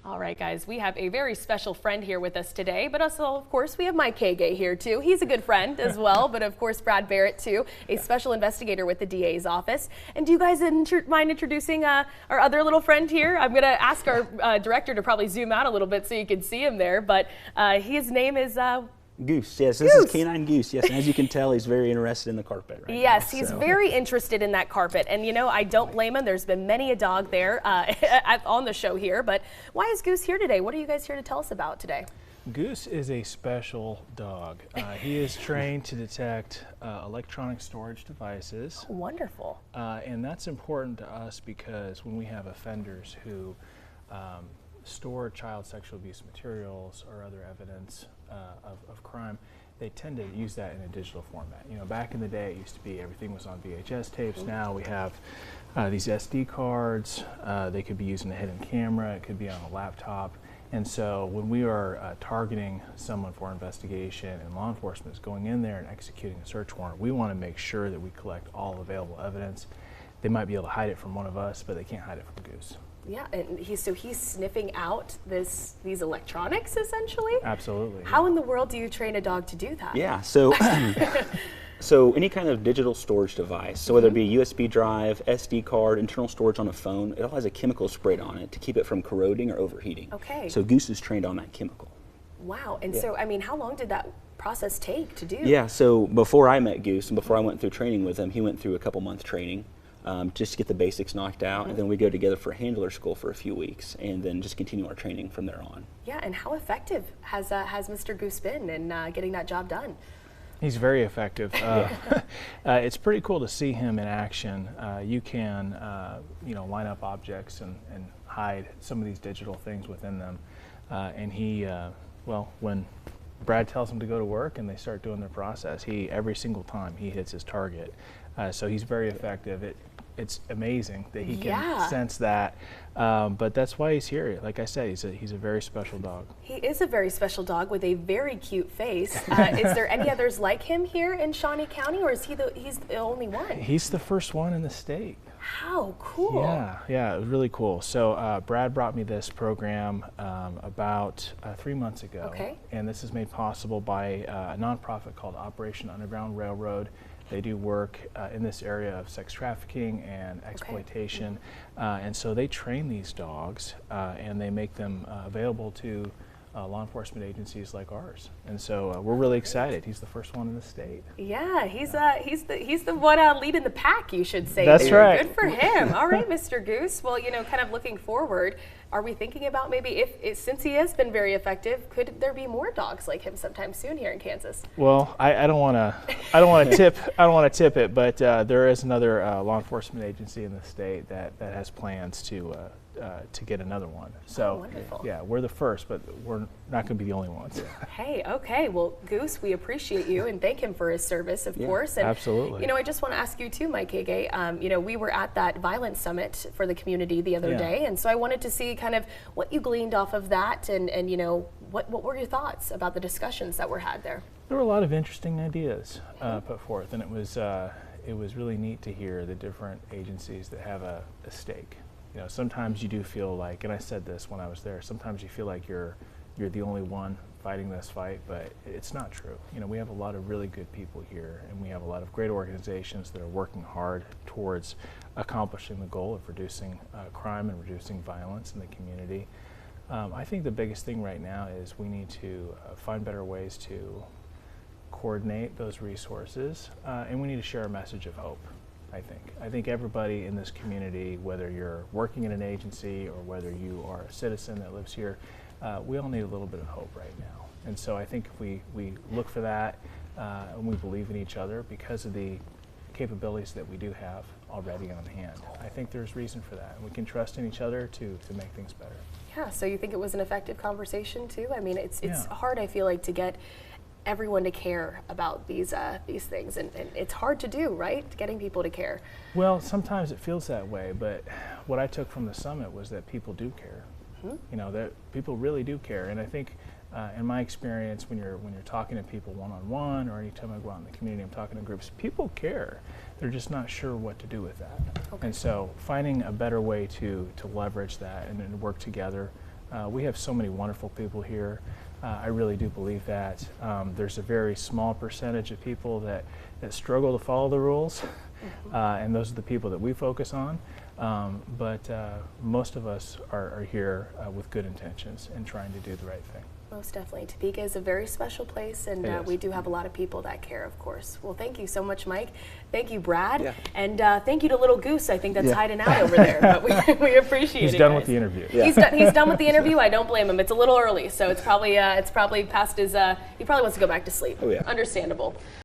All right, guys, we have a very special friend here with us today, but also, of course, we have my Kagay here, too. He's a good friend as well, but of course, Brad Barrett, too, a special investigator with the DA's office. And do you guys mind introducing our other little friend here? I'm going to ask our director to probably zoom out a little bit so you can see him there, but his name is... Goose, yes, this is canine Goose, yes, and as you can tell, he's very interested in the carpet right Yes, now, he's very interested in that carpet, and you know, I don't blame him. There's been many a dog there on the show here, but why is Goose here today? What are you guys here to tell us about today? Goose is a special dog. He is trained to detect electronic storage devices. Oh, wonderful. And that's important to us because when we have offenders who store child sexual abuse materials or other evidence of crime, they tend to use that in a digital format. You know, back in the day, it used to be everything was on VHS tapes. Now we have these SD cards. They could be using a hidden camera. It could be on a laptop. And so when we are targeting someone for investigation and law enforcement is going in there and executing a search warrant, we want to make sure that we collect all available evidence. They might be able to hide it from one of us, but they can't hide it from Goose. Yeah, and he's sniffing out these electronics essentially? Absolutely. How in the world do you train a dog to do that? Yeah, so so any kind of digital storage device, so whether it be a USB drive, SD card, internal storage on a phone, it all has a chemical sprayed on it to keep it from corroding or overheating. Okay. So Goose is trained on that chemical. Wow, and so I mean, how long did that process take to do? Yeah, so before I met Goose and before I went through training with him, he went through a couple-month training. Just to get the basics knocked out, and then we go together for handler school for a few weeks, and then just continue our training from there on. Yeah, and how effective has Mr. Goose been in getting that job done? He's very effective. It's pretty cool to see him in action. You can, you know, line up objects and hide some of these digital things within them. And he, well, when Brad tells him to go to work and they start doing their process, every single time he hits his target. So he's very effective. It's amazing that he can sense that, but that's why he's here. Like I said, he's a very special dog. He is a very special dog with a very cute face. Is there any others like him here in Shawnee County, or is he's the only one? He's the first one in the state. How cool! Yeah, it was really cool. So Brad brought me this program about 3 months ago, and this is made possible by a nonprofit called Operation Underground Railroad. They do work in this area of sex trafficking and exploitation, and so they train these dogs and they make them available to law enforcement agencies like ours. And so we're really excited. He's the first one in the state. Yeah, he's the one leading the pack, you should say. That's right. Good for him. All right, Mr. Goose. Well, you know, kind of looking forward, are we thinking about maybe since he has been very effective, could there be more dogs like him sometime soon here in Kansas? Well, I don't want to tip it, but there is another law enforcement agency in the state that has plans to get another one. So yeah, we're the first, but we're not going to be the only ones. Hey, okay. Well, Goose, we appreciate you and thank him for his service, of course. And, absolutely. You know, I just want to ask you too, Mike Kagay. You know, we were at that violence summit for the community the other day, and so I wanted to see kind of what you gleaned off of that, and you know, what were your thoughts about the discussions that were had there? There were a lot of interesting ideas put forth, and it was really neat to hear the different agencies that have a stake. You know, sometimes you do feel like, and I said this when I was there, sometimes you feel like you're the only one fighting this fight, but it's not true. You know, we have a lot of really good people here, and we have a lot of great organizations that are working hard towards accomplishing the goal of reducing crime and reducing violence in the community. I think the biggest thing right now is we need to find better ways to coordinate those resources, and we need to share a message of hope. I think everybody in this community, whether you're working in an agency or whether you are a citizen that lives here, we all need a little bit of hope right now. And so I think if we look for that and we believe in each other because of the capabilities that we do have already on hand, I think there's reason for that. And we can trust in each other to make things better. Yeah, so you think it was an effective conversation too? I mean, it's hard, I feel like, to get everyone to care about these things, and it's hard to do, right? Getting people to care. Well, sometimes it feels that way, but what I took from the summit was that people do care. You know, that people really do care, and I think in my experience, when you're talking to people one-on-one, or anytime I go out in the community, I'm talking to groups, people care. They're just not sure what to do with that. And so finding a better way to leverage that and work together We have so many wonderful people here. I really do believe that. There's a very small percentage of people that struggle to follow the rules, and those are the people that we focus on. But most of us are here with good intentions and trying to do the right thing. Most definitely. Topeka is a very special place, and we do have a lot of people that care, of course. Well, thank you so much, Mike. Thank you, Brad. Yeah. And thank you to little Goose, I think that's hiding out over there. But we appreciate it, He's done guys. with the interview. Yeah. He's done with the interview. I don't blame him. It's a little early, so it's probably past his, he probably wants to go back to sleep. Oh, yeah. Understandable.